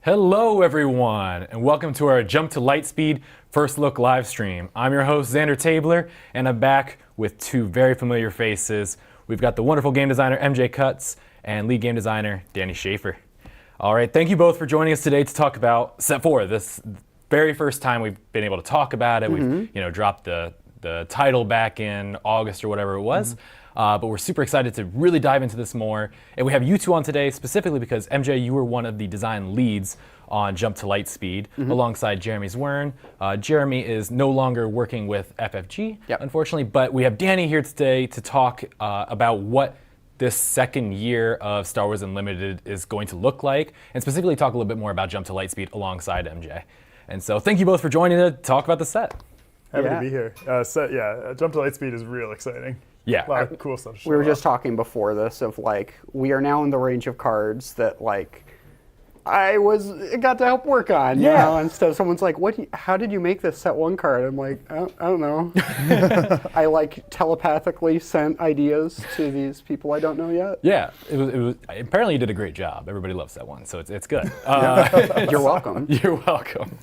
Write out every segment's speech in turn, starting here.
Hello everyone, and welcome to our Jump to Lightspeed First Look live stream. I'm your host, Xander Tabler, and I'm back with two very familiar faces. We've got the wonderful game designer, MJ Cutts, and lead game designer, Danny Schaefer. All right, thank you both for joining us today to talk about Set 4. This very first time we've been able to talk about it. We've dropped the title back in August or whatever it was. But we're super excited to really dive into this more. And we have you two on today specifically because, MJ, you were one of the design leads on Jump to Lightspeed alongside Jeremy Zwern. Jeremy is no longer working with FFG, unfortunately, but we have Danny here today to talk about what this second year of Star Wars Unlimited is going to look like, and specifically talk a little bit more about Jump to Lightspeed alongside MJ. And so thank you both for joining to talk about the set. Happy to be here. Jump to Lightspeed is real exciting. Yeah. A lot of cool stuff. We were just talking before this of we are now in the range of cards that I got to help work on, you know, and so someone's like, how did you make this set one card? I'm like, I don't know. I telepathically sent ideas to these people I don't know yet. Yeah, it was apparently you did a great job. Everybody loves set one, so it's good. You're welcome. You're welcome.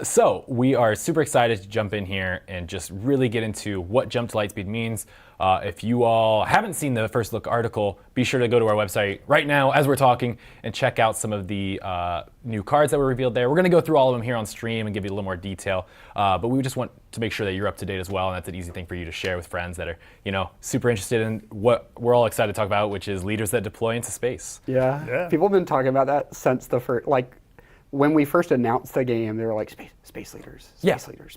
So we are super excited to jump in here and just really get into what Jump to Lightspeed means. If you all haven't seen the first look article, be sure to go to our website right now as we're talking and check out some of the new cards that were revealed there. We're going to go through all of them here on stream and give you a little more detail, but we just want to make sure that you're up to date as well, and that's an easy thing for you to share with friends that are, super interested in what we're all excited to talk about, which is leaders that deploy into space. Yeah. People have been talking about that since the first, when we first announced the game, they were like, space leaders, space leaders.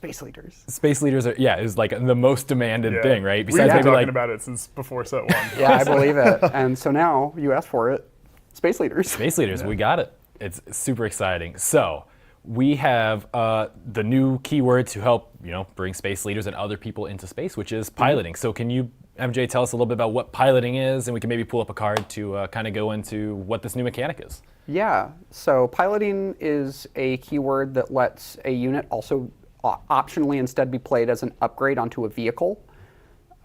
Space leaders are, is the most demanded thing, right? Besides We've been talking about it since before set one. Yeah, I believe it. And so now you asked for it, space leaders. Space leaders, we got it. It's super exciting. So we have the new keyword to help, bring space leaders and other people into space, which is piloting. So can you, MJ, tell us a little bit about what piloting is, and we can maybe pull up a card to kind of go into what this new mechanic is. Yeah, so piloting is a keyword that lets a unit also optionally instead be played as an upgrade onto a vehicle.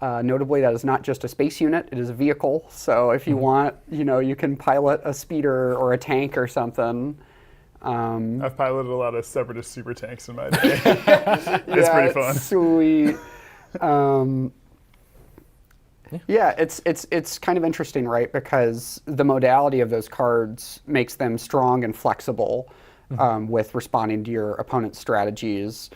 Notably, that is not just a space unit, it is a vehicle. So if you want, you can pilot a speeder or a tank or something. I've piloted a lot of Separatist super tanks in my day. It's pretty fun. Sweet. Yeah, it's kind of interesting, right? Because the modality of those cards makes them strong and flexible with responding to your opponent's strategies.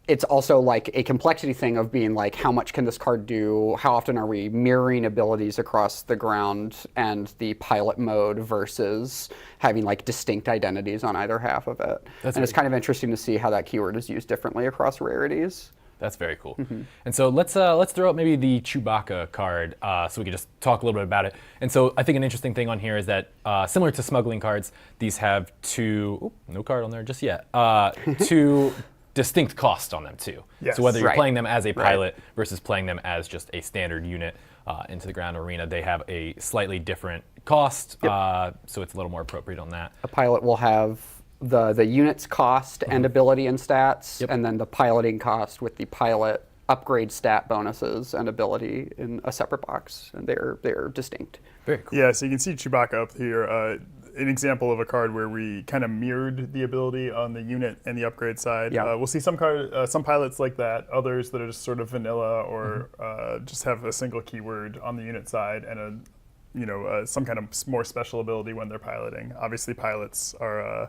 It's also a complexity thing of being how much can this card do? How often are we mirroring abilities across the ground and the pilot mode versus having distinct identities on either half of it? And it's kind of interesting to see how that keyword is used differently across rarities. That's very cool. And so let's throw out maybe the Chewbacca card so we can just talk a little bit about it. And so I think an interesting thing on here is that similar to smuggling cards, these have no card on there just yet, two distinct costs on them too. Yes. So whether you're playing them as a pilot versus playing them as just a standard unit into the ground arena, they have a slightly different cost, so it's a little more appropriate on that. A pilot will have the unit's cost and ability and stats, and then the piloting cost with the pilot upgrade stat bonuses and ability in a separate box, and they're distinct. Very cool. Yeah, so you can see Chewbacca up here. An example of a card where we kind of mirrored the ability on the unit and the upgrade side. We'll see some pilots like that, others that are just sort of vanilla or just have a single keyword on the unit side and some kind of more special ability when they're piloting. Obviously, pilots are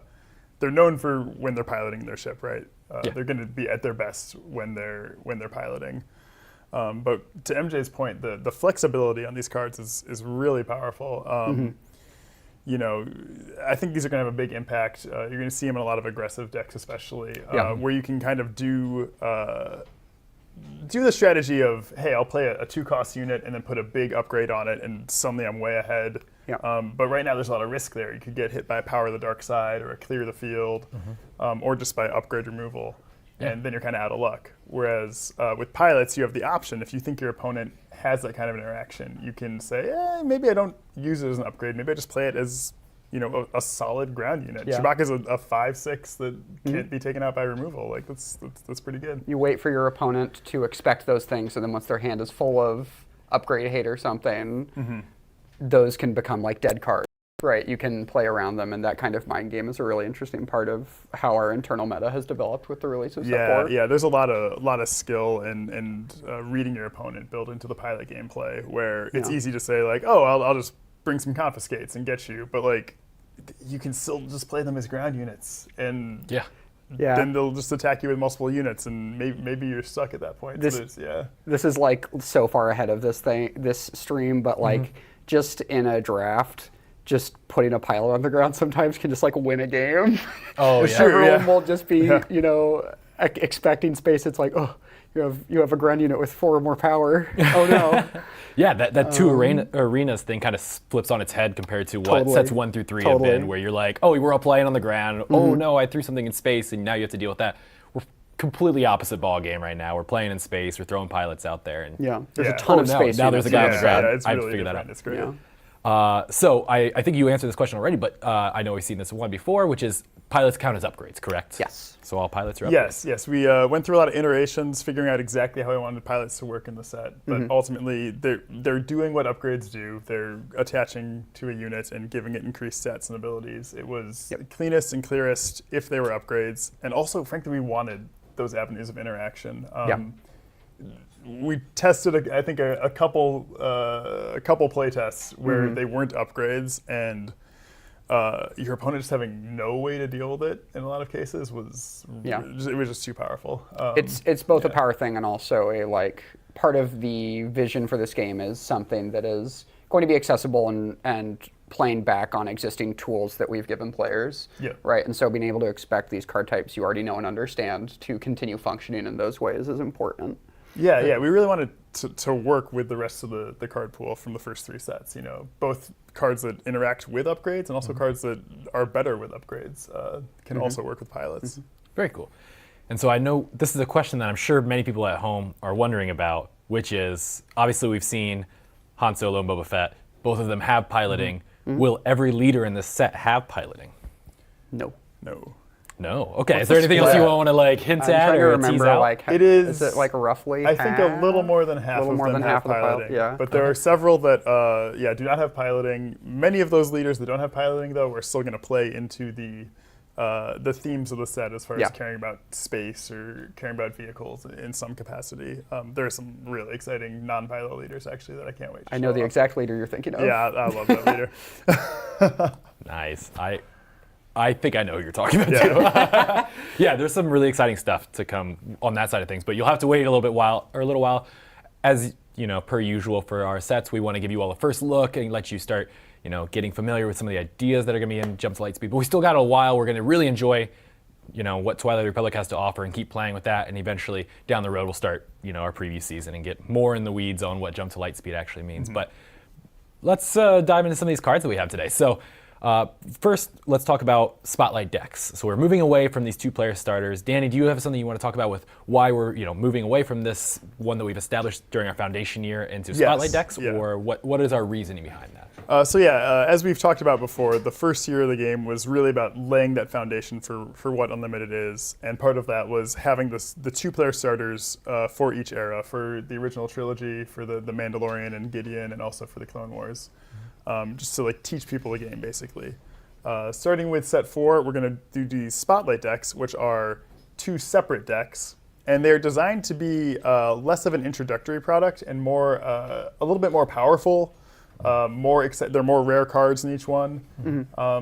they're known for when they're piloting their ship, right? They're going to be at their best when they're piloting. But to MJ's point, the flexibility on these cards is really powerful. I think these are going to have a big impact. You're going to see them in a lot of aggressive decks, especially where you can kind of do the strategy of, hey, I'll play a 2-cost unit and then put a big upgrade on it, and suddenly I'm way ahead. But right now there's a lot of risk there. You could get hit by a Power of the Dark Side or a Clear the Field, or just by upgrade removal, and then you're kind of out of luck. Whereas with pilots, you have the option. If you think your opponent has that kind of interaction, you can say, maybe I don't use it as an upgrade. Maybe I just play it as a solid ground unit. Chewbacca's a 5/6 that can't be taken out by removal. That's pretty good. You wait for your opponent to expect those things, and then once their hand is full of upgrade hate or something, those can become dead cards. right? You can play around them, and that kind of mind game is a really interesting part of how our internal meta has developed with the release of Set 4. Yeah, there's a lot of skill and reading your opponent built into the pilot gameplay, where it's easy to say like, oh, I'll just bring some confiscates and get you, but like you can still just play them as ground units, and then they'll just attack you with multiple units, and maybe you're stuck at that point. This is like so far ahead of this stream, but like just in a draft, just putting a pilot on the ground sometimes can just like win a game. Oh, yeah. Everyone will just be, expecting space. It's like, oh, you have a ground unit with 4 or more power. Oh no. Yeah, that two arenas thing kind of flips on its head compared to what sets 1 through 3 have been, where you're like, oh, we're all playing on the ground. Oh no, I threw something in space, and now you have to deal with that. We're completely opposite ball game right now. We're playing in space. We're throwing pilots out there, and there's a ton of space. Now there's a guy on the ground. It's I really figured that out. It's great. So I think you answered this question already, but I know we've seen this one before, which is pilots count as upgrades, correct? Yes. So all pilots are upgrades? Yes. We went through a lot of iterations, figuring out exactly how we wanted pilots to work in the set. But ultimately, they're doing what upgrades do. They're attaching to a unit and giving it increased stats and abilities. It was cleanest and clearest if they were upgrades. And also, frankly, we wanted those avenues of interaction. We tested, I think, a couple play tests where they weren't upgrades, and your opponent just having no way to deal with it in a lot of cases was just too powerful. It's both a power thing and also a like part of the vision for this game is something that is going to be accessible and playing back on existing tools that we've given players. Right, and so being able to expect these card types you already know and understand to continue functioning in those ways is important. Yeah, we really wanted to work with the rest of the card pool from the first 3 sets. Both cards that interact with upgrades and also cards that are better with upgrades can also work with pilots. Very cool. And so I know this is a question that I'm sure many people at home are wondering about, which is, obviously we've seen Han Solo and Boba Fett. Both of them have piloting. Will every leader in this set have piloting? No. No. Okay. Is there anything else you want to like hint at or tease out? Like, it is it like roughly? I think a little more than half of them have piloting. But there are several that do not have piloting. Many of those leaders that don't have piloting, though, are still going to play into the themes of the set as far as caring about space or caring about vehicles in some capacity. There are some really exciting non-pilot leaders actually that I can't wait to I know the exact leader you're thinking of. Yeah, I love that leader. Nice. I think I know who you're talking about too. Yeah, there's some really exciting stuff to come on that side of things, but you'll have to wait a little while. As per usual for our sets, we want to give you all a first look and let you start, getting familiar with some of the ideas that are going to be in Jump to Lightspeed. But we still got a while. We're going to really enjoy, what Twilight Republic has to offer and keep playing with that. And eventually down the road, we'll start, our preview season and get more in the weeds on what Jump to Lightspeed actually means. But let's dive into some of these cards that we have today. So. First, let's talk about Spotlight decks. So we're moving away from these 2-player starters. Danny, do you have something you want to talk about with why we're moving away from this one that we've established during our foundation year into Spotlight decks, or what is our reasoning behind that? As we've talked about before, the first year of the game was really about laying that foundation for what Unlimited is, and part of that was having the 2-player starters for each era, for the original trilogy, for the Mandalorian and Gideon, and also for the Clone Wars. Just to teach people the game, basically. Starting with set 4, we're going to do these Spotlight decks, which are 2 separate decks, and they're designed to be less of an introductory product and more a little bit more powerful. They're more rare cards in each one. A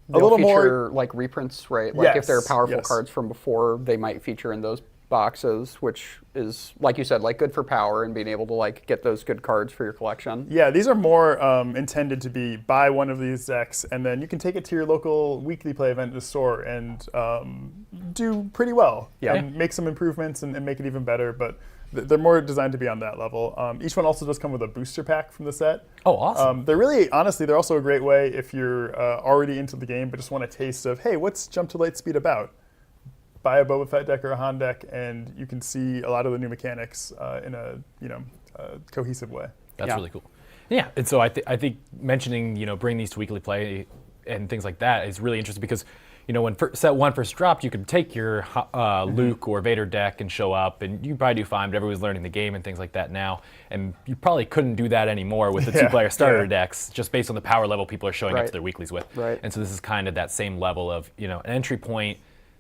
little more like reprints, right? Like if they're powerful cards from before, they might feature in those boxes, which is, like you said, good for power and being able to get those good cards for your collection. Yeah, these are more intended to be buy one of these decks and then you can take it to your local weekly play event in the store and do pretty well. And make some improvements and make it even better, but they're more designed to be on that level. Each one also does come with a booster pack from the set. Oh, awesome. They're really, honestly, they're also a great way if you're already into the game but just want a taste of, hey, what's Jump to Lightspeed about? Buy a Boba Fett deck or a Han deck, and you can see a lot of the new mechanics in a cohesive way. That's really cool. Yeah, and so I think mentioning bringing these to weekly play and things like that is really interesting because when set 1 first dropped, you could take your Luke or Vader deck and show up, and you probably do fine, but everybody's learning the game and things like that now. And you probably couldn't do that anymore with the 2-player starter decks, just based on the power level people are showing up to their weeklies with. Right. And so this is kind of that same level of, an entry point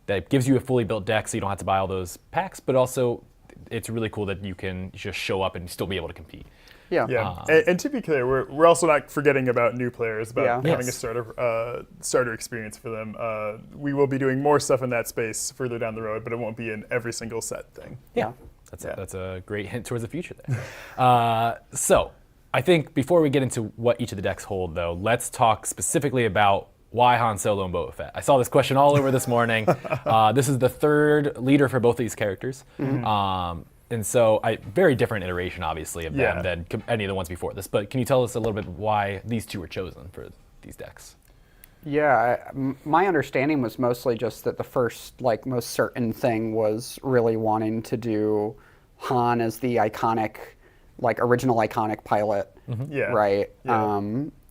that gives you a fully built deck so you don't have to buy all those packs, but also it's really cool that you can just show up and still be able to compete. Yeah. And to be clear, we're also not forgetting about new players, about having a starter experience for them. We will be doing more stuff in that space further down the road, but it won't be in every single set thing. Yeah. That's a great hint towards the future there. So I think before we get into what each of the decks hold, though, let's talk specifically about why Han Solo and Boba Fett. I saw this question all over this morning. This is the 3rd leader for both of these characters. And so, very different iteration, obviously, of them than any of the ones before this. But can you tell us a little bit why these 2 were chosen for these decks? Yeah, my understanding was mostly just that the first, most certain thing was really wanting to do Han as the iconic, original iconic pilot, right? Yeah.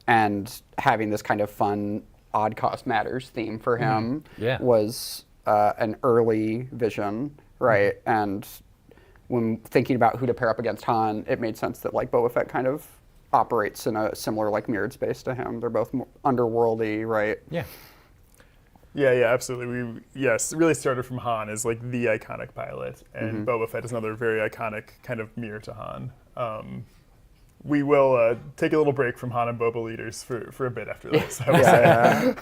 And having this kind of fun Odd Cost Matters theme for him was an early vision, right? And when thinking about who to pair up against Han, it made sense that Boba Fett kind of operates in a similar mirrored space to him. They're both underworldy, right? Yeah. Yeah, absolutely. It really started from Han as the iconic pilot, and Boba Fett is another very iconic kind of mirror to Han. We will take a little break from Han and Boba leaders for a bit after this, I would say.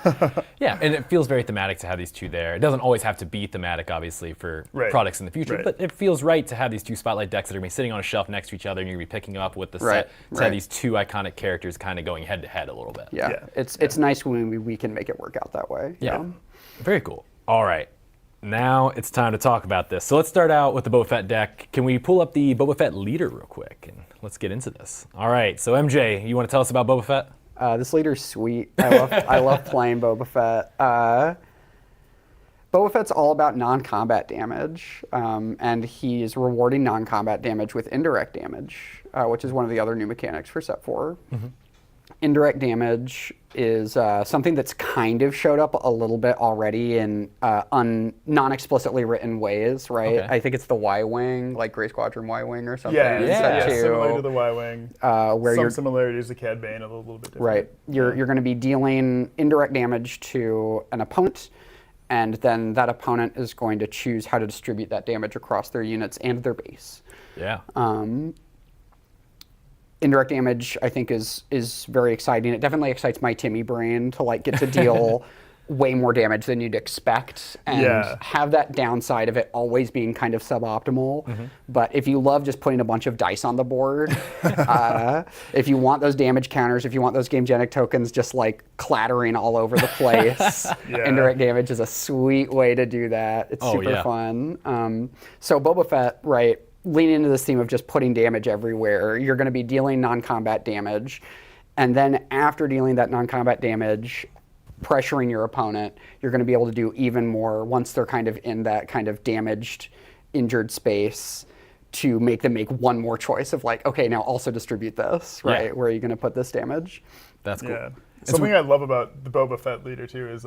Yeah, and it feels very thematic to have these 2 there. It doesn't always have to be thematic, obviously, for products in the future, but it feels right to have these 2 spotlight decks that are going to be sitting on a shelf next to each other, and you're going to be picking up with the set to have these 2 iconic characters kind of going head-to-head a little bit. Yeah. It's nice when we can make it work out that way. Yeah. Very cool. All right. Now it's time to talk about this. So let's start out with the Boba Fett deck. Can we pull up the Boba Fett leader real quick? And let's get into this. All right, so MJ, you want to tell us about Boba Fett? This leader's sweet. I love playing Boba Fett. Boba Fett's all about non-combat damage, and he's rewarding non-combat damage with indirect damage, which is one of the other new mechanics for Set 4. Indirect damage is something that's kind of showed up a little bit already in non-explicitly written ways, right? Okay. I think it's the Y-Wing, Grey Squadron Y-Wing or something. Yeah, similar to the Y-Wing. Where Some similarities to Cad Bane, a little bit different. Right. You're going to be dealing indirect damage to an opponent, and then that opponent is going to choose how to distribute that damage across their units and their base. Yeah. Indirect damage, I think, is very exciting. It definitely excites my Timmy brain to get to deal way more damage than you'd expect, and have that downside of it always being kind of suboptimal. But if you love just putting a bunch of dice on the board, if you want those damage counters, if you want those gamegenic tokens just clattering all over the place, indirect damage is a sweet way to do that. It's super fun. So Boba Fett, right? Lean into this theme of just putting damage everywhere. You're going to be dealing non-combat damage, and then after dealing that non-combat damage, pressuring your opponent, you're going to be able to do even more once they're kind of in that kind of damaged, injured space, to make them make one more choice of okay, now also distribute this, right? Where are you going to put this damage? That's cool. Yeah. Something I love about the Boba Fett leader too is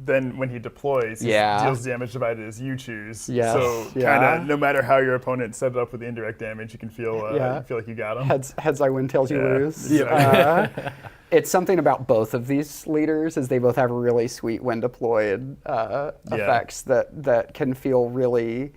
then when he deploys, he deals damage divided as you choose. Yes. So kind of no matter how your opponent set it up with the indirect damage, you can feel like you got him. Heads I win, tails you lose. Exactly. It's something about both of these leaders is they both have really sweet when deployed effects that can feel really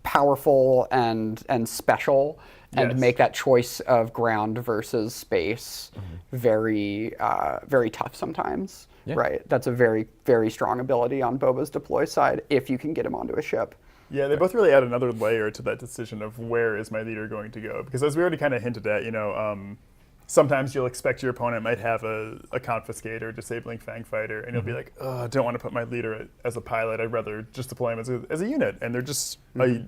powerful and special. And make that choice of ground versus space very tough sometimes, right? That's a very, very strong ability on Boba's deploy side if you can get him onto a ship. Yeah, they both really add another layer to that decision of where is my leader going to go. Because as we already kind of hinted at, sometimes you'll expect your opponent might have a confiscate or disabling Fang Fighter, and you'll be like, oh, I don't want to put my leader as a pilot. I'd rather just deploy him as a unit. And they're just a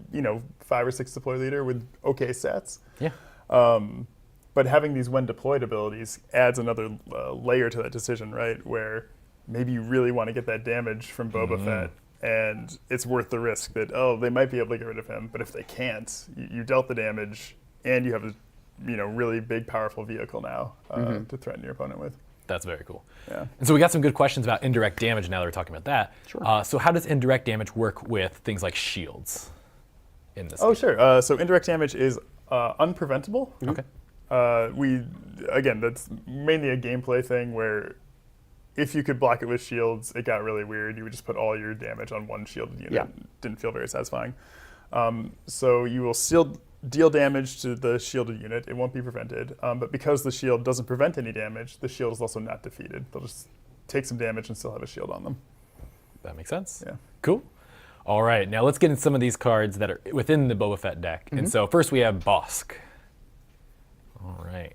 5 or 6 deploy leader with okay stats. Yeah. But having these when deployed abilities adds another layer to that decision, right? Where maybe you really want to get that damage from Boba Fett, and it's worth the risk that, they might be able to get rid of him, but if they can't, you dealt the damage, and you have a really big, powerful vehicle now to threaten your opponent with. That's very cool. Yeah. And so we got some good questions about indirect damage now that we're talking about that. Sure. So how does indirect damage work with things like shields in this Oh, game? sure. So indirect damage is unpreventable. Okay. Again, that's mainly a gameplay thing where if you could block it with shields, it got really weird. You would just put all your damage on one shielded unit. Yeah. Didn't feel very satisfying. So you will still deal damage to the shielded unit. It won't be prevented. But because the shield doesn't prevent any damage, the shield is also not defeated. They'll just take some damage and still have a shield on them. That makes sense. Yeah. Cool. All right, now let's get into some of these cards that are within the Boba Fett deck. And so first we have Bosk. All right.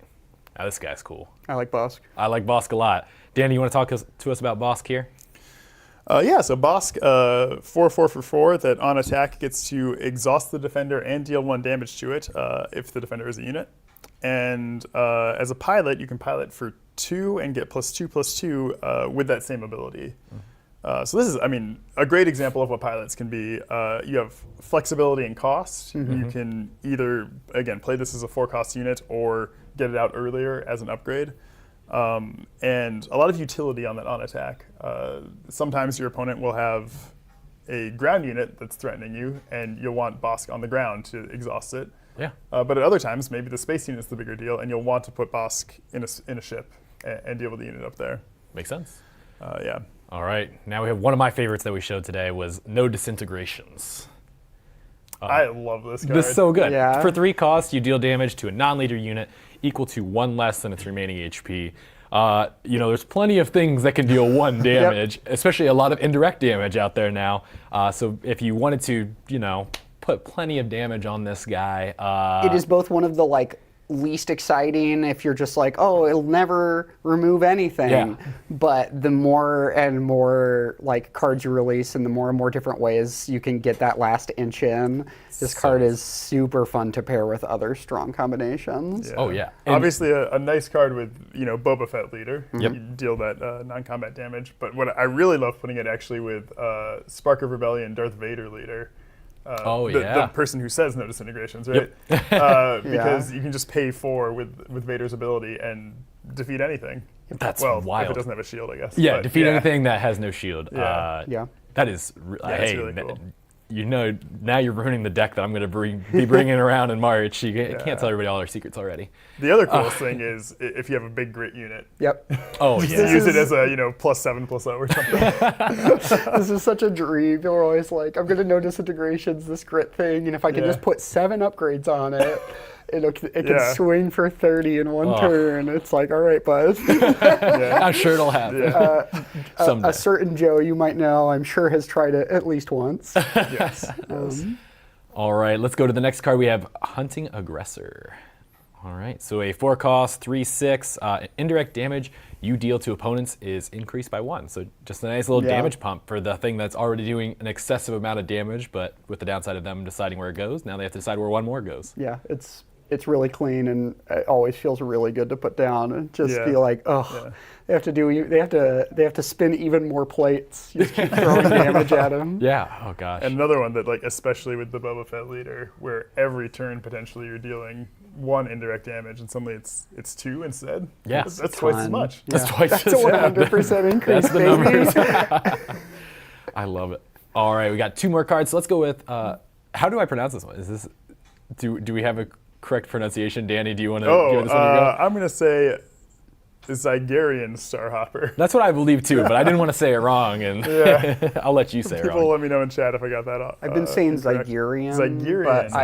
Now this guy's cool. I like Bosk. I like Bosk a lot. Danny, you want to talk to us about Bosk here? Yeah, so Bosk, 4/4 for 4, that on attack gets to exhaust the defender and deal 1 damage to it if the defender is a unit. And as a pilot, you can pilot for 2 and get +2/+2 with that same ability. So this is, I mean, a great example of what pilots can be. You have flexibility and cost. You can either, again, play this as a 4-cost unit or get it out earlier as an upgrade. And a lot of utility on that on attack. Sometimes your opponent will have a ground unit that's threatening you, and you'll want Bosk on the ground to exhaust it. Yeah. But at other times, maybe the space unit's the bigger deal, and you'll want to put Bosk in a ship and deal with the unit up there. Makes sense. Yeah. All right, now we have one of my favorites that we showed today was No Disintegrations. I love this card. This is so good. Yeah. For 3 costs, you deal damage to a non-leader unit equal to 1 less than its remaining HP. There's plenty of things that can deal 1 damage, especially a lot of indirect damage out there now. So if you wanted to, put plenty of damage on this guy. It is both one of the least exciting if you're just like, oh, it'll never remove anything. Yeah. But the more and more cards you release and the more and more different ways you can get that last inch in, this card is super fun to pair with other strong combinations. Yeah. Oh, yeah. And Obviously, a nice card with Boba Fett leader. Yep. You deal that non-combat damage. But what I really love putting it actually with Spark of Rebellion, Darth Vader leader. The person who says no disintegrations, right? Because you can just pay 4 with Vader's ability and defeat anything. That's well, wild. if it doesn't have a shield, I guess. Yeah, But, defeat anything that has no shield. Yeah. That is, it's really cool. Now you're ruining the deck that I'm going to be bringing around in March. You can't tell everybody all our secrets already. The other coolest thing is if you have a big grit unit. Yep. Oh, Just yeah. use it as a +7/+0 or something. This is such a dream. People are always like, I'm going to no disintegrations, this grit thing, and if I can just put 7 upgrades on it, it can swing for 30 in one turn. It's like, all right, bud. I'm sure it'll happen. Someday. A certain Joe you might know, I'm sure, has tried it at least once. Yes. All right, let's go to the next card. We have Hunting Aggressor. All right, so a 4-cost, 3/6 indirect damage you deal to opponents is increased by 1. So just a nice little damage pump for the thing that's already doing an excessive amount of damage, but with the downside of them deciding where it goes, now they have to decide where 1 more goes. Yeah, it's really clean, and it always feels really good to put down and just feel like, they have to spin even more plates. You just keep throwing damage at them. Yeah. Oh gosh. And another one that, especially with the Boba Fett leader, where every turn potentially you're dealing 1 indirect damage, and suddenly it's 2 instead. Yeah. That's twice as much. That's twice That's as a 100% increase, That's the baby. numbers. I love it. All right, we got 2 more cards. So let's go with. How do I pronounce this one? Is this? Do we have a correct pronunciation, Danny? Do you want to give this one a go? I'm going to say Zygerian Starhopper. That's what I believe too, but I didn't want to say it wrong, and I'll let you say it People wrong. let me know in chat if I got that off. I've been saying incorrect. Zygerian, Zygerian. but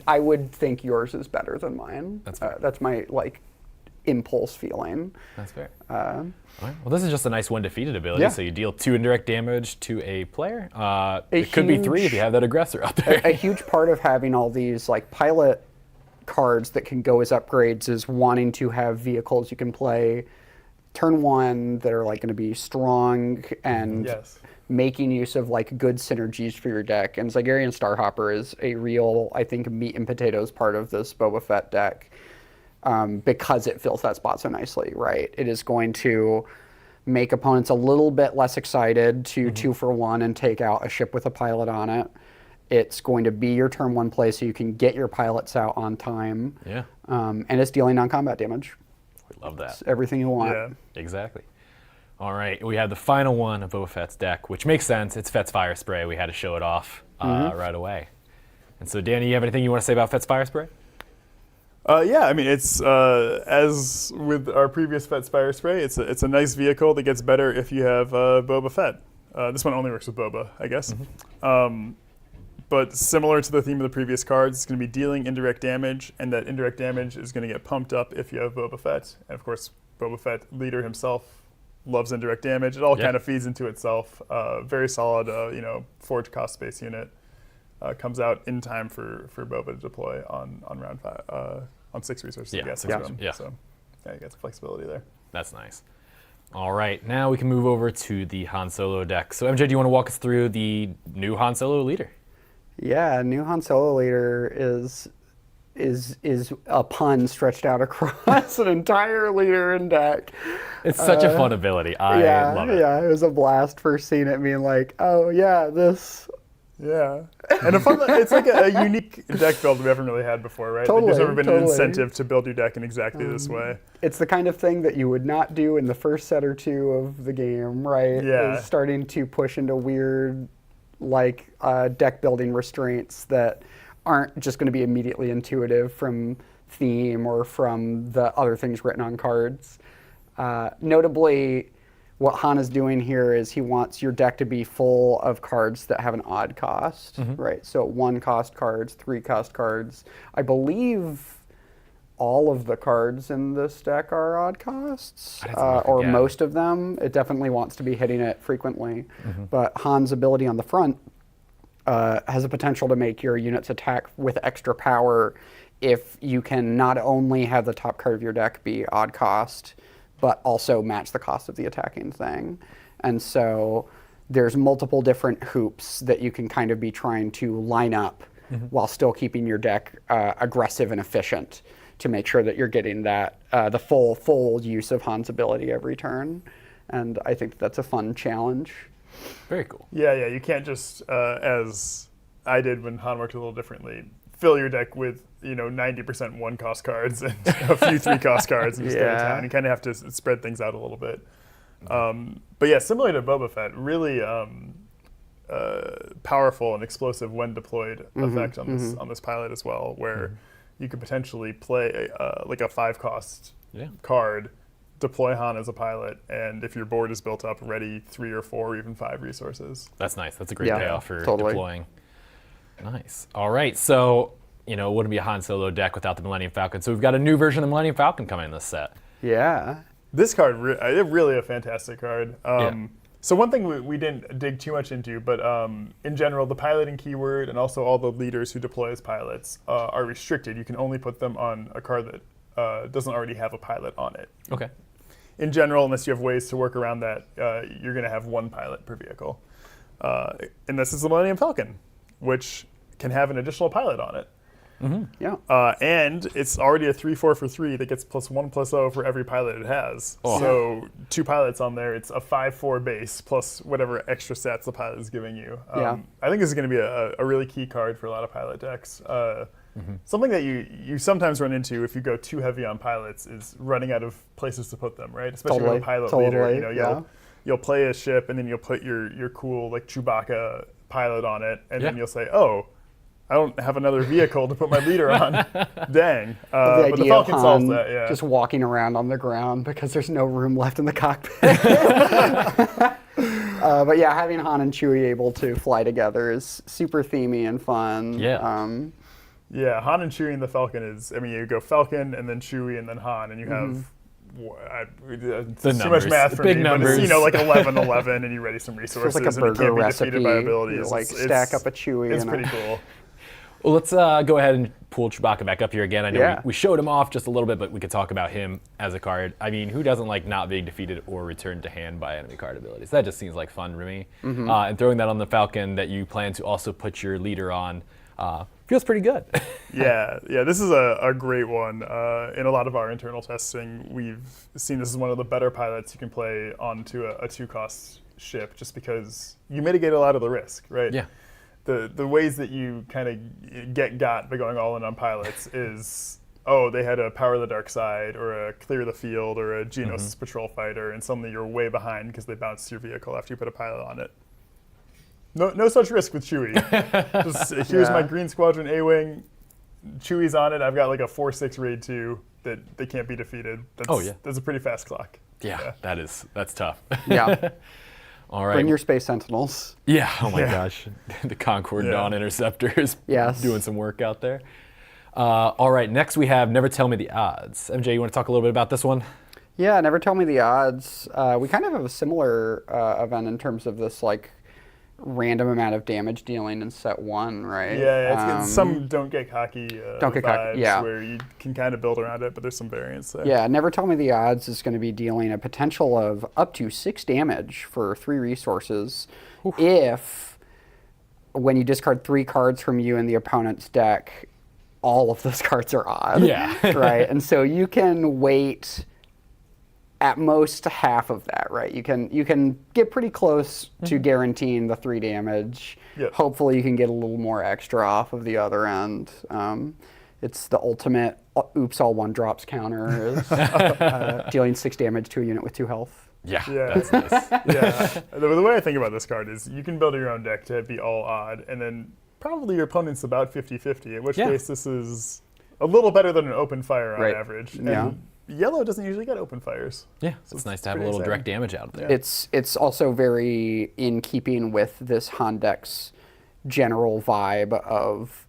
I would think yours is better than mine. That's fair. That's my impulse feeling. That's fair. All right. Well, this is just a nice 1 defeated ability, so you deal 2 indirect damage to a player. It could be 3 if you have that aggressor out there. A huge part of having all these pilot cards that can go as upgrades is wanting to have vehicles you can play turn 1 that are going to be strong and making use of good synergies for your deck. And Zygerian Starhopper is a real, I think, meat and potatoes part of this Boba Fett deck. Because it fills that spot so nicely, right? It is going to make opponents a little bit less excited to 2 for 1 and take out a ship with a pilot on it. It's going to be your turn 1 play so you can get your pilots out on time. Yeah. And it's dealing non-combat damage. of that. It's everything you want. Yeah. Exactly. All right, we have the final one of Boba Fett's deck, which makes sense. It's Fett's Fire Spray. We had to show it off right away. And so, Danny, you have anything you want to say about Fett's Fire Spray? Yeah, I mean, it's as with our previous Fett's Fire Spray, it's a nice vehicle that gets better if you have Boba Fett. This one only works with Boba, I guess. But similar to the theme of the previous cards, it's going to be dealing indirect damage, and that indirect damage is going to get pumped up if you have Boba Fett. And of course, Boba Fett, leader himself, loves indirect damage. It all kind of feeds into itself. Very solid, forge cost space unit. Comes out in time for Boba to deploy on round 5, on 6 resources. Yeah, I guess, 6 room. yeah. So yeah, you got some flexibility there. That's nice. All right, now we can move over to the Han Solo deck. So, MJ, do you want to walk us through the new Han Solo leader? Yeah, new Han Solo leader is a pun stretched out across an entire leader and deck. It's such a fun ability. I love it. Yeah, it was a blast first seeing it, being like, oh yeah, this. Yeah, and it's like a unique deck build we haven't really had before, right? Totally, There's never been an totally. incentive to build your deck in exactly this way. It's the kind of thing that you would not do in the first set or two of the game, right? Yeah. It's starting to push into weird, deck building restraints that aren't just going to be immediately intuitive from theme or from the other things written on cards. Notably, what Han is doing here is he wants your deck to be full of cards that have an odd cost, right? So 1 cost cards, 3 cost cards. I believe all of the cards in this deck are odd costs, or most of them. It definitely wants to be hitting it frequently. But Han's ability on the front has a potential to make your units attack with extra power if you can not only have the top card of your deck be odd cost, but also match the cost of the attacking thing. And so there's multiple different hoops that you can kind of be trying to line up while still keeping your deck aggressive and efficient to make sure that you're getting that the full use of Han's ability every turn. And I think that's a fun challenge. Very cool. Yeah, you can't just, as I did when Han worked a little differently, fill your deck with 90% 1 cost cards and a few 3 cost cards and just go to town. You kind of have to spread things out a little bit. But yeah, similar to Boba Fett, really powerful and explosive when deployed effect on this pilot as well, where you could potentially play like a 5 cost card, deploy Han as a pilot, and if your board is built up, ready 3 or 4 or even 5 resources. That's nice. That's a great payoff for totally. deploying. Nice. All right, so it wouldn't be a Han Solo deck without the Millennium Falcon. So we've got a new version of the Millennium Falcon coming in this set. Yeah. This card, really a fantastic card. So one thing we didn't dig too much into, but in general, the piloting keyword and also all the leaders who deploy as pilots are restricted. You can only put them on a card that doesn't already have a pilot on it. Okay. In general, unless you have ways to work around that, you're going to have 1 pilot per vehicle. And this is the Millennium Falcon, which can have an additional pilot on it. Yeah. And it's already a 3/4 for 3 that gets +1/+0 for every pilot it has. Oh. So 2 pilots on there. It's a 5/4 base plus whatever extra stats the pilot is giving you. I think this is going to be a really key card for a lot of pilot decks. Something that you sometimes run into if you go too heavy on pilots is running out of places to put them, right? Especially with a pilot leader. You'll play a ship and then you'll put your cool like Chewbacca pilot on it, and then you'll say, oh, I don't have another vehicle to put my leader on. Dang. But the Falcon solves that, yeah. Just walking around on the ground because there's no room left in the cockpit. But yeah, having Han and Chewie able to fly together is super themey and fun. Yeah. Yeah, Han and Chewie and the Falcon is, you go Falcon and then Chewie and then Han, and you have it's too numbers. much math for Big me, numbers. but it's, like 11, and you ready some resources, Feels like a and burger you can't be recipe. defeated by abilities. You, stack up a Chewie. It's and pretty cool. Well, let's go ahead and pull Chewbacca back up here again. I know we showed him off just a little bit, but we could talk about him as a card. I mean, who doesn't like not being defeated or returned to hand by enemy card abilities? That just seems like fun to me. And throwing that on the Falcon that you plan to also put your leader on feels pretty good. Yeah, this is a great one. In a lot of our internal testing, we've seen this is one of the better pilots you can play onto a 2-cost ship, just because you mitigate a lot of the risk, right? Yeah. The ways that you kind of got by going all in on pilots is oh, they had a Power the Dark Side or a Clear the Field or a Geonosis Patrol Fighter, and suddenly you're way behind because they bounced your vehicle after you put a pilot on it. No such risk with Chewie. Just, here's my Green Squadron A-Wing. Chewie's on it. I've got like a 4-6 raid 2 that they can't be defeated. That's a pretty fast clock. Yeah. That's tough. Yeah. All right. Bring your Space Sentinels. Yeah. Oh my gosh. The Concorde Dawn Interceptor is doing some work out there. All right. Next we have Never Tell Me the Odds. MJ, you want to talk a little bit about this one? Yeah. Never Tell Me the Odds. We kind of have a similar event in terms of this like random amount of damage dealing in set 1, right? Yeah, it's some don't get cocky vibes yeah. where you can kind of build around it, but there's some variance there. Yeah, Never Tell Me the Odds is going to be dealing a potential of up to 6 damage for 3 resources if, when you discard 3 cards from you and the opponent's deck, all of those cards are odd. Yeah. Right? And so you can wait at most half of that, right? You can get pretty close to guaranteeing the 3 damage. Yep. Hopefully you can get a little more extra off of the other end. It's the ultimate oops all 1-drops counter is dealing 6 damage to a unit with 2 health. Yeah. That's nice. Yeah. The way I think about this card is you can build your own deck to be all odd, and then probably your opponent's about 50-50, in which case this is a little better than an open fire on average. And yellow doesn't usually get open fires. Yeah, so it's nice to have a little direct damage out there. It's also very in keeping with this Hondeck's general vibe of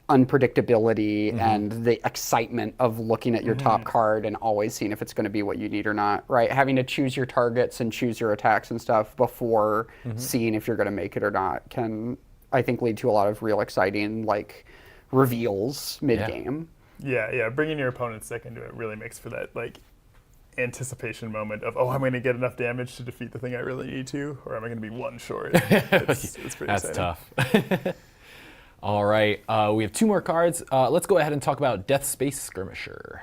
unpredictability and the excitement of looking at your top card and always seeing if it's going to be what you need or not, right? Having to choose your targets and choose your attacks and stuff before seeing if you're going to make it or not can, I think, lead to a lot of real exciting like reveals mid-game. Yeah, bringing your opponent's deck into it really makes for that like anticipation moment of, oh, I'm going to get enough damage to defeat the thing I really need to, or am I going to be 1 short? It's pretty That's exciting. tough. All right, we have 2 more cards. Let's go ahead and talk about Death Space Skirmisher.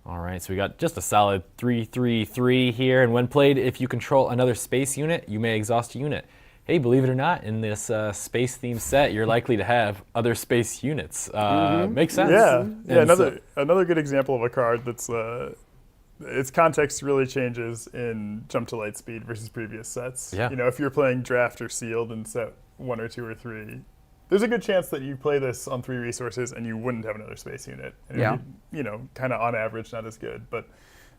All right, so we got just a solid 3/3/3 here, and when played, if you control another space unit, you may exhaust a unit. Hey, believe it or not, in this space-themed set, you're likely to have other space units. Makes sense. Yeah. Another good example of a card that's its context really changes in Jump to Lightspeed versus previous sets. Yeah. You know, if you're playing Draft or Sealed in set 1 or 2 or 3, there's a good chance that you play this on 3 resources and you wouldn't have another space unit. And it'd be, kind of on average, not as good. But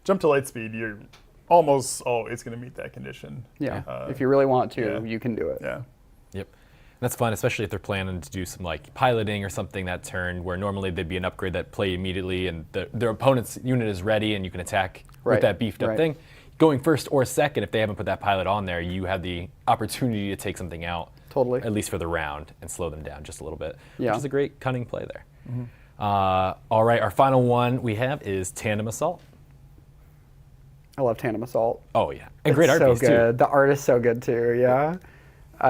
Jump to Lightspeed, you're almost always going to meet that condition. Yeah, if you really want to, you can do it. Yeah. Yep. That's fun, especially if they're planning to do some like piloting or something that turn where normally they'd be an upgrade that play immediately and their opponent's unit is ready and you can attack with that beefed up thing. Going first or second, if they haven't put that pilot on there, you have the opportunity to take something out. Totally. At least for the round and slow them down just a little bit, Yeah. which is a great cunning play there. All right, our final one we have is Tandem Assault. I love Tandem Assault. Oh yeah, and great art so piece good. too. The art is so good too. Yeah.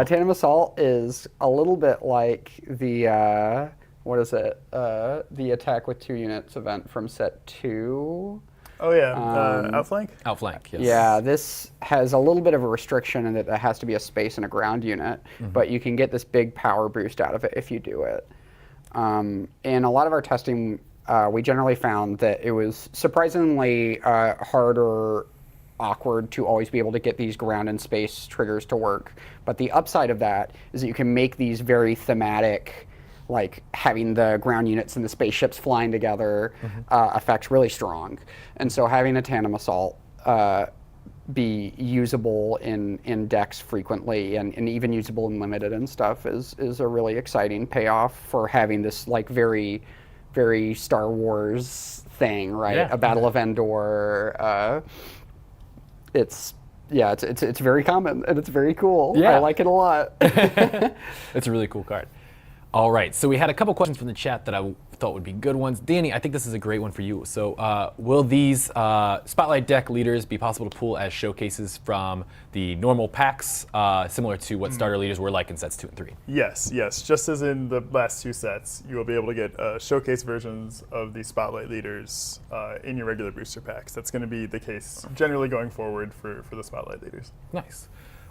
Tandem Assault is a little bit like the what is it? The attack with 2 units event from set 2. Oh yeah, Outflank? Outflank, yes. Yeah, this has a little bit of a restriction in that it has to be a space and a ground unit, but you can get this big power boost out of it if you do it. In a lot of our testing, we generally found that it was surprisingly hard or awkward to always be able to get these ground and space triggers to work. But the upside of that is that you can make these very thematic, like having the ground units and the spaceships flying together effects really strong. And so having a Tandem Assault be usable in decks frequently and even usable in limited and stuff is a really exciting payoff for having this like very, very Star Wars thing, right? Yeah. A Battle of Endor. It's very common and it's very cool. Yeah. I like it a lot. It's a really cool card. All right, so we had a couple questions from the chat that I thought would be good ones. Danny, I think this is a great one for you. So will these Spotlight deck leaders be possible to pull as showcases from the normal packs, similar to what starter leaders were like in sets 2 and 3? Yes. Just as in the last 2 sets, you will be able to get showcase versions of the Spotlight leaders in your regular booster packs. That's going to be the case generally going forward for the Spotlight leaders. Nice.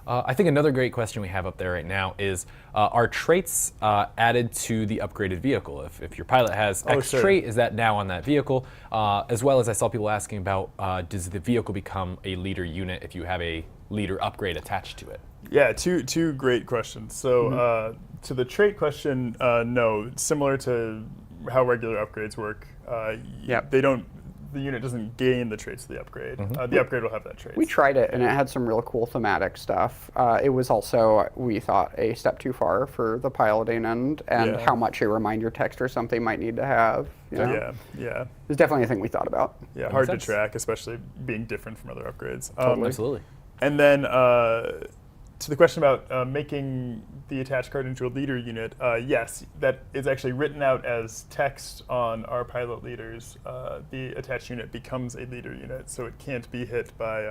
I think another great question we have up there right now is, are traits added to the upgraded vehicle? If your pilot has X sure. trait, is that now on that vehicle? As well as I saw people asking about, does the vehicle become a leader unit if you have a leader upgrade attached to it? Yeah, two great questions. So to the trait question, no. Similar to how regular upgrades work, they don't. The unit doesn't gain the traits of the upgrade. The upgrade will have that trait. We tried it, and it had some real cool thematic stuff. It was also, we thought, a step too far for the piloting and how much a reminder text or something might need to have. You know? Yeah. It's definitely a thing we thought about. Yeah, hard to track, especially being different from other upgrades. Absolutely. And then to the question about making the attached card into a leader unit, yes, that is actually written out as text on our pilot leaders. The attached unit becomes a leader unit, so it can't be hit by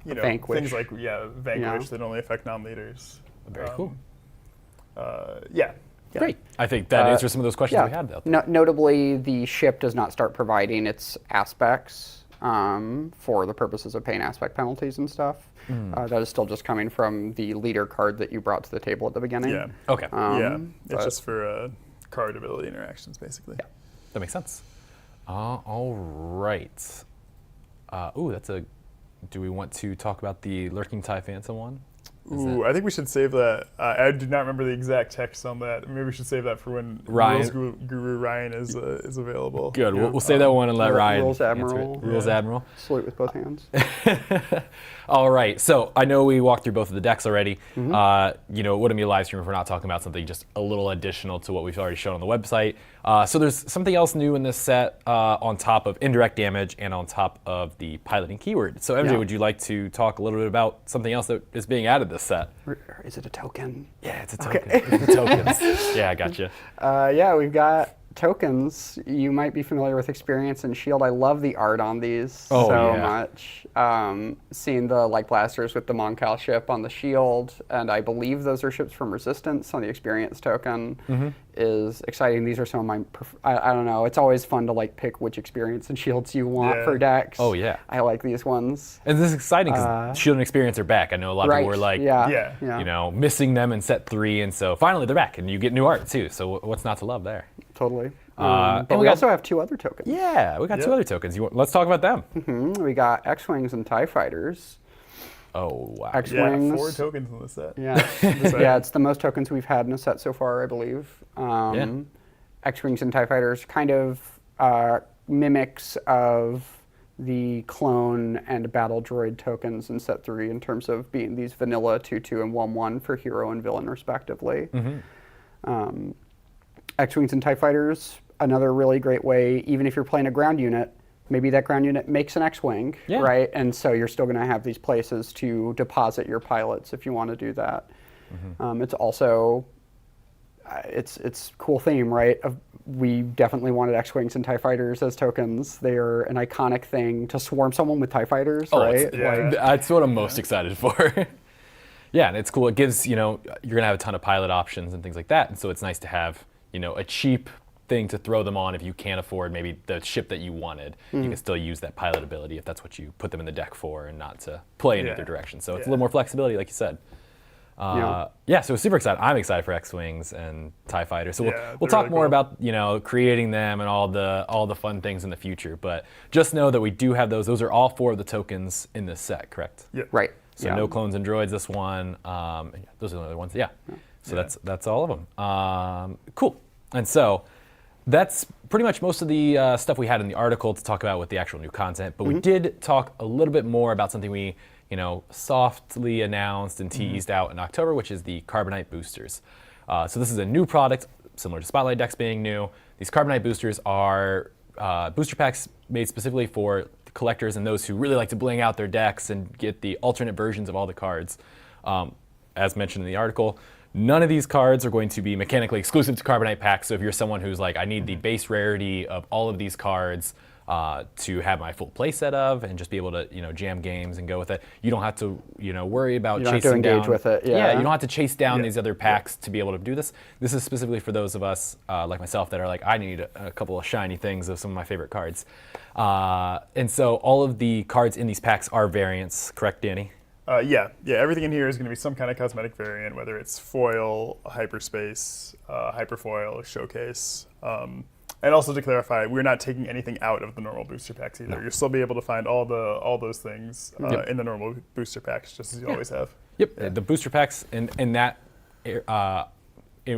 Vanquish. things like Vanquish that only affect non-leaders. Very cool. Great. I think that answers some of those questions we had, though. Notably, the ship does not start providing its aspects for the purposes of paying aspect penalties and stuff. That is still just coming from the leader card that you brought to the table at the beginning. Yeah. Okay. It's just for card ability interactions, basically. Yeah. That makes sense. All right. Do we want to talk about the Lurking TIE Phantom one? Ooh, I think we should save that. I do not remember the exact text on that. Maybe we should save that for when Ryan. Rules Guru Ryan is available. Good. We'll save that one and let Ryan Rules answer Admiral. it. Rules Admiral. Salute with both hands. All right. So I know we walked through both of the decks already. It wouldn't be a live stream if we're not talking about something just a little additional to what we've already shown on the website. So there's something else new in this set on top of indirect damage and on top of the piloting keyword. So MJ, would you like to talk a little bit about something else that is being added this set? Is it a token? Yeah, it's a token. It's the tokens. Yeah, I gotcha. We've got tokens. You might be familiar with Experience and Shield. I love the art on these much. Seeing the Light Blasters with the Moncal ship on the shield, and I believe those are ships from Resistance on the Experience token, is exciting. These are some of my, I don't know, it's always fun to pick which Experience and Shields you want for decks. Oh yeah. I like these ones. And this is exciting because Shield and Experience are back. I know a lot of people were like, missing them in set 3, and so finally they're back, and you get new art too, so what's not to love there? Totally. And we also have 2 other tokens. Yeah, we got 2 other tokens. Let's talk about them. We got X-Wings and TIE Fighters. Oh, wow. X-Wings. 4 tokens in the set. Yeah, it's the most tokens we've had in a set so far, I believe. X-Wings and TIE Fighters kind of mimics of the clone and battle droid tokens in set 3 in terms of being these vanilla 2/2 and 1/1 for hero and villain respectively. X-Wings and TIE Fighters, another really great way, even if you're playing a ground unit, maybe that ground unit makes an X-Wing, right? And so you're still going to have these places to deposit your pilots if you want to do that. It's also, it's cool theme, right? We definitely wanted X-Wings and TIE Fighters as tokens. They are an iconic thing to swarm someone with TIE Fighters, right? That's what I'm most excited for. Yeah, and it's cool. It gives, you're going to have a ton of pilot options and things like that. And so it's nice to have, a cheap thing to throw them on if you can't afford maybe the ship that you wanted. You can still use that pilot ability if that's what you put them in the deck for and not to play in either direction. So it's a little more flexibility, like you said. So super excited. I'm excited for X-Wings and TIE Fighters. So we'll talk more about, creating them and all the fun things in the future. But just know that we do have those. Those are all 4 of the tokens in this set, correct? Yeah. Right. So no clones and droids this one. Those are the other ones. Yeah. So that's all of them. Cool. And so that's pretty much most of the stuff we had in the article to talk about with the actual new content. But we did talk a little bit more about something we, softly announced and teased out in October, which is the Carbonite boosters. So this is a new product, similar to Spotlight decks being new. These Carbonite boosters are booster packs made specifically for collectors and those who really like to bling out their decks and get the alternate versions of all the cards. As mentioned in the article, none of these cards are going to be mechanically exclusive to Carbonite packs. So if you're someone who's like, I need the base rarity of all of these cards to have my full play set of and just be able to, jam games and go with it, you don't have to, worry about chasing down. Engage with it. Yeah, you don't have to chase down these other packs to be able to do this. This is specifically for those of us like myself that are like, I need a couple of shiny things of some of my favorite cards. And so all of the cards in these packs are variants, correct, Danny? Everything in here is going to be some kind of cosmetic variant, whether it's foil, hyperspace, hyperfoil, or showcase. And also to clarify, we're not taking anything out of the normal booster packs either. You'll still be able to find all those things in the normal booster packs, just as you always have. Yep. The booster packs in that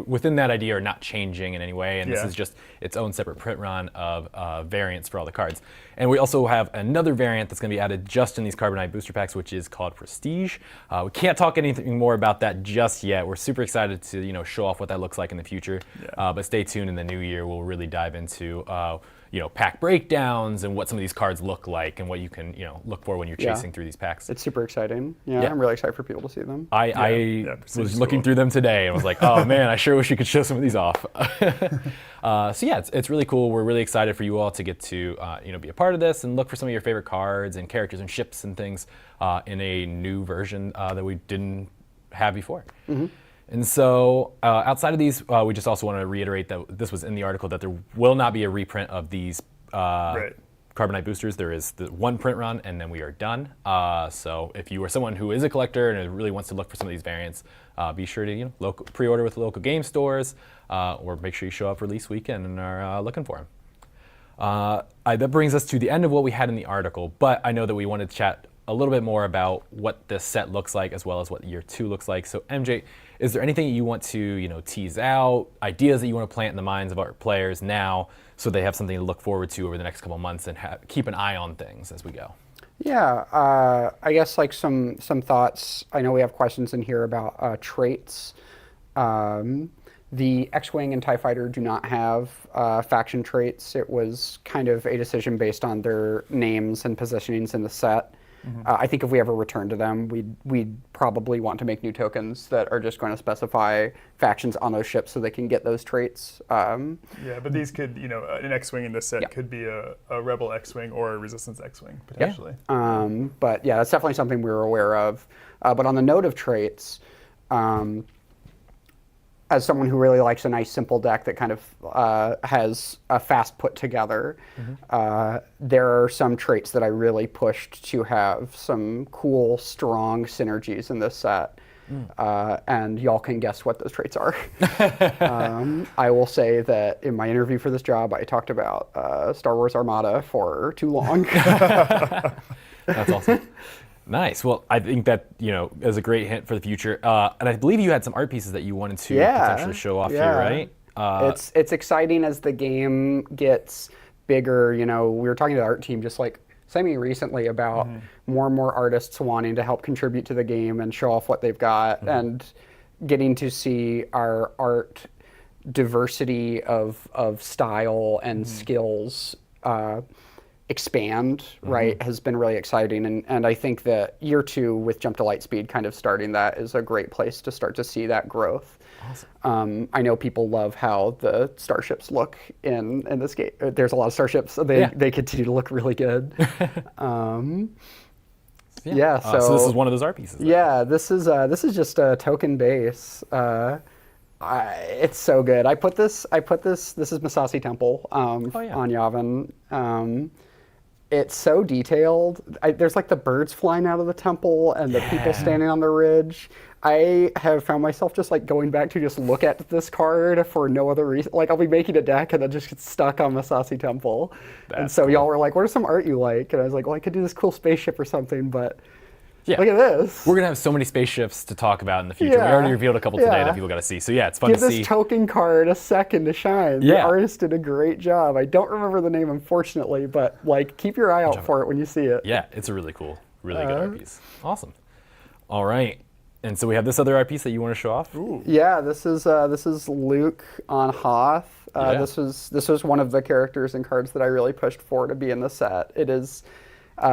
within that idea are not changing in any way, and this is just its own separate print run of variants for all the cards. And we also have another variant that's going to be added just in these Carbonite booster packs, which is called Prestige. We can't talk anything more about that just yet. We're super excited to show off what that looks like in the future. But stay tuned in the new year. We'll really dive into pack breakdowns and what some of these cards look like and what you can look for when you're chasing through these packs. It's super exciting. Yeah, I'm really excited for people to see them. I was looking through them today and was like, oh man, I sure wish you could show some of these off. It's really cool. We're really excited for you all to get to be a part of this and look for some of your favorite cards and characters and ships and things in a new version that we didn't have before. And so outside of these, we just also want to reiterate that this was in the article that there will not be a reprint of these Carbonite boosters. There is the one print run and then we are done. So if you are someone who is a collector and really wants to look for some of these variants, be sure to pre-order with local game stores or make sure you show up release weekend and are looking for them. That brings us to the end of what we had in the article, but I know that we wanted to chat a little bit more about what this set looks like as well as what year 2 looks like. So MJ, is there anything you want to tease out, ideas that you want to plant in the minds of our players now so they have something to look forward to over the next couple of months and keep an eye on things as we go? Yeah, I guess like some thoughts. I know we have questions in here about traits. The X-Wing and TIE Fighter do not have faction traits. It was kind of a decision based on their names and positionings in the set. I think if we ever return to them, we'd probably want to make new tokens that are just going to specify factions on those ships so they can get those traits. But these could, an X-Wing in this set could be a Rebel X-Wing or a Resistance X-Wing, potentially. But yeah, that's definitely something we were aware of. But on the note of traits, as someone who really likes a nice simple deck that kind of has a fast put together, there are some traits that I really pushed to have some cool, strong synergies in this set. And y'all can guess what those traits are. I will say that in my interview for this job, I talked about Star Wars Armada for too long. That's awesome. Nice. Well, I think that, is a great hint for the future. And I believe you had some art pieces that you wanted to potentially show off here, right? It's exciting as the game gets bigger. We were talking to the art team just like semi-recently about more and more artists wanting to help contribute to the game and show off what they've got and getting to see our art diversity of style and skills expand, right, has been really exciting. And I think that year 2 with Jump to Lightspeed kind of starting that is a great place to start to see that growth. Awesome. I know people love how the starships look in this game. There's a lot of starships. They continue to look really good. So this is one of those art pieces. Yeah, this is just a token base. It's so good. I put this. This is Masasi Temple on Yavin. It's so detailed. There's like the birds flying out of the temple and the people standing on the ridge. I have found myself just like going back to just look at this card for no other reason. Like I'll be making a deck and then just get stuck on Masasi Temple. And so y'all were like, what are some art you like? And I was like, well, I could do this cool spaceship or something, but look at this. We're going to have so many spaceships to talk about in the future. We already revealed a couple today that people got to see. So it's fun to see. Give this token card a second to shine. The artist did a great job. I don't remember the name, unfortunately, but keep your eye out for it when you see it. Yeah, it's a really cool, really good art piece. Awesome. All right. And so we have this other art piece that you want to show off? Ooh. Yeah, this is Luke on Hoth. This was one of the characters and cards that I really pushed for to be in the set. It is...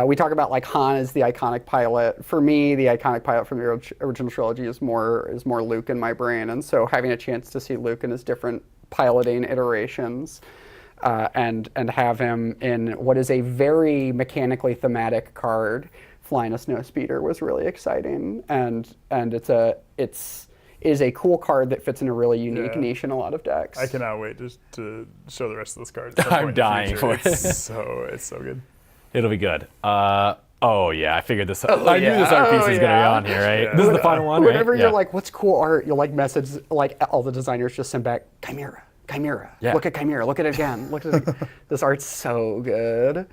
we talk about Han as the iconic pilot. For me, the iconic pilot from the original trilogy is more Luke in my brain, and so having a chance to see Luke in his different piloting iterations, and have him in what is a very mechanically thematic card, flying a snowspeeder, was really exciting, and it is a cool card that fits in a really unique niche in a lot of decks. I cannot wait to show the rest of those cards. I'm dying for it. It's so good. It'll be good. Oh yeah, I figured this. I knew this art piece was going to be on here, right? Yeah. This is the final one, right? Whenever you're Yeah. like, what's cool art, you'll like message, like all the designers just send back, Chimera, Chimera. Yeah. Look at Chimera, look at it again. Look at it. This art's so good.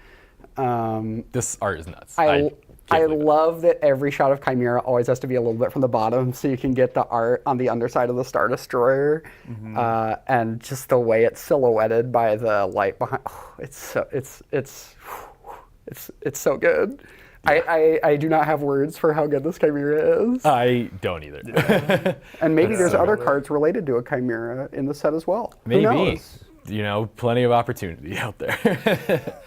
This art is nuts. I can't believe it. love that every shot of Chimera always has to be a little bit from the bottom so you can get the art on the underside of the Star Destroyer. And just the way it's silhouetted by the light behind. Oh, it's so good. I do not have words for how good this Chimera is. I don't either. And maybe there's so other good. cards related to a Chimera in the set as well. Who Maybe. knows? You know, plenty of opportunity out there.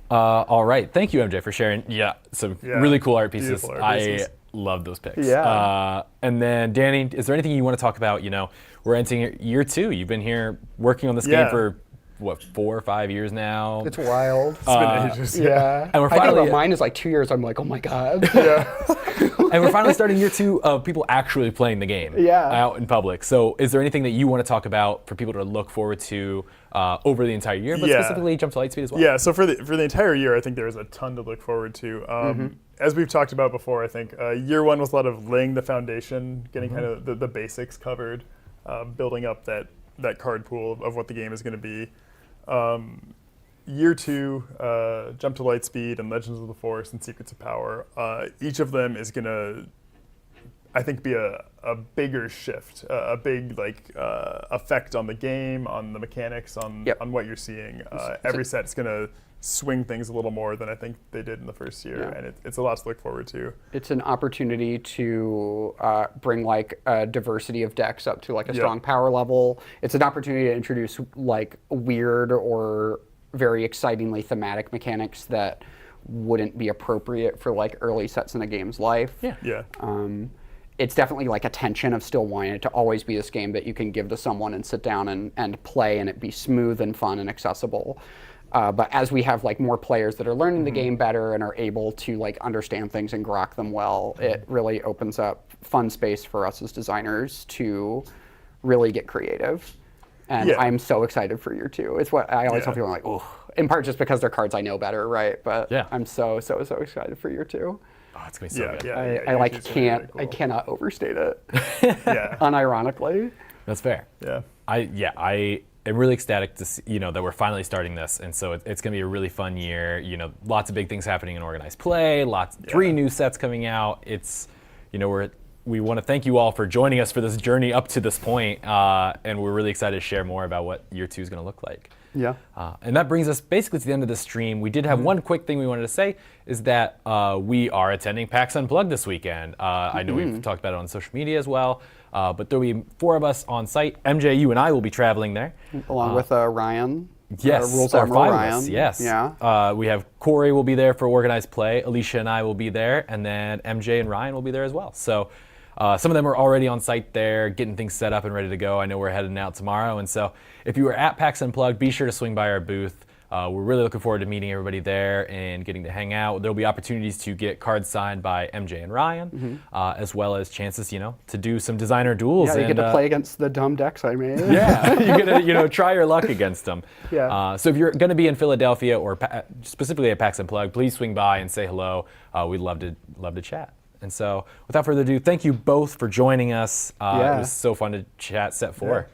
All right. Thank you, MJ, for sharing. Yeah, some really cool art pieces. Beautiful art pieces. I love those picks. Yeah. And then, Danny, is there anything you want to talk about? You know, we're entering year 2. You've been here working on this game Yeah. for, what, 4 or 5 years now? It's wild. It's been ages. Yeah. And we're I think finally- about mine is like 2 years. I'm like, oh my God. And we're finally starting year 2 of people actually playing the game out in public. So is there anything that you want to talk about for people to look forward to over the entire year, but Yeah. specifically Jump to Lightspeed as well? Yeah, so for the entire year, I think there's a ton to look forward to. As we've talked about before, I think year 1 was a lot of laying the foundation, getting kind of the basics covered, building up that card pool of what the game is going to be. Year 2, Jump to Lightspeed and Legends of the Force and Secrets of Power, each of them is going to, I think, be a bigger shift, a big effect on the game, on the mechanics, on what you're seeing. Every set's going to swing things a little more than I think they did in the first year, and it's a lot to look forward to. It's an opportunity to bring like a diversity of decks up to like a strong power level. It's an opportunity to introduce like weird or very excitingly thematic mechanics that wouldn't be appropriate for like early sets in a game's life. Yeah. It's definitely like a tension of still wanting it to always be this game that you can give to someone and sit down and play and it be smooth and fun and accessible. But as we have like more players that are learning the game better and are able to like understand things and grok them well, it really opens up fun space for us as designers to really get creative. And I'm so excited for year 2. It's what I always tell people, like, oh, in part just because they're cards I know better, right? But I'm so excited for year 2. Oh, it's going to be so good. I like can't, I cannot overstate it. Unironically. That's fair. Yeah. I am really ecstatic to see, that we're finally starting this, and so it's going to be a really fun year. Lots of big things happening in organized play. 3 new sets coming out. It's, we want to thank you all for joining us for this journey up to this point, and we're really excited to share more about what year 2 is going to look like. Yeah. And that brings us basically to the end of the stream. We did have one quick thing we wanted to say, is that we are attending PAX Unplugged this weekend. I know we've talked about it on social media as well, but there'll be 4 of us on site. MJ, you and I will be traveling there. Along with Ryan. Yes, Rules our Admiral finalists, Ryan. yes. Yeah. We have Corey will be there for organized play. Alicia and I will be there, and then MJ and Ryan will be there as well. So some of them are already on site there, getting things set up and ready to go. I know we're heading out tomorrow, and so if you are at PAX Unplugged, be sure to swing by our booth. We're really looking forward to meeting everybody there and getting to hang out. There'll be opportunities to get cards signed by MJ and Ryan, as well as chances, to do some designer duels. Yeah, you and, get to play against the dumb decks I made. Yeah, you get to try your luck against them. Yeah. So if you're going to be in Philadelphia or specifically at PAX Unplugged, please swing by and say hello. We'd love to chat. And so without further ado, thank you both for joining us. It was so fun to chat set 4.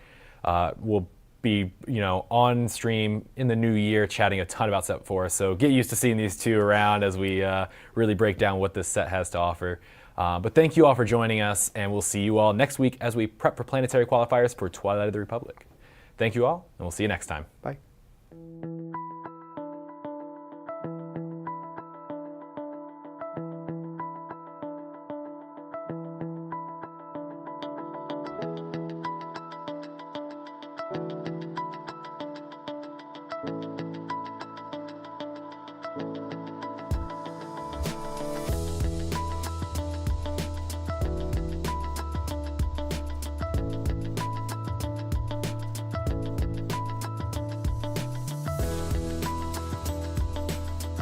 We'll be on stream in the new year chatting a ton about set 4. So get used to seeing these 2 around as we really break down what this set has to offer. But thank you all for joining us, and we'll see you all next week as we prep for planetary qualifiers for Twilight of the Republic. Thank you all, and we'll see you next time. Bye.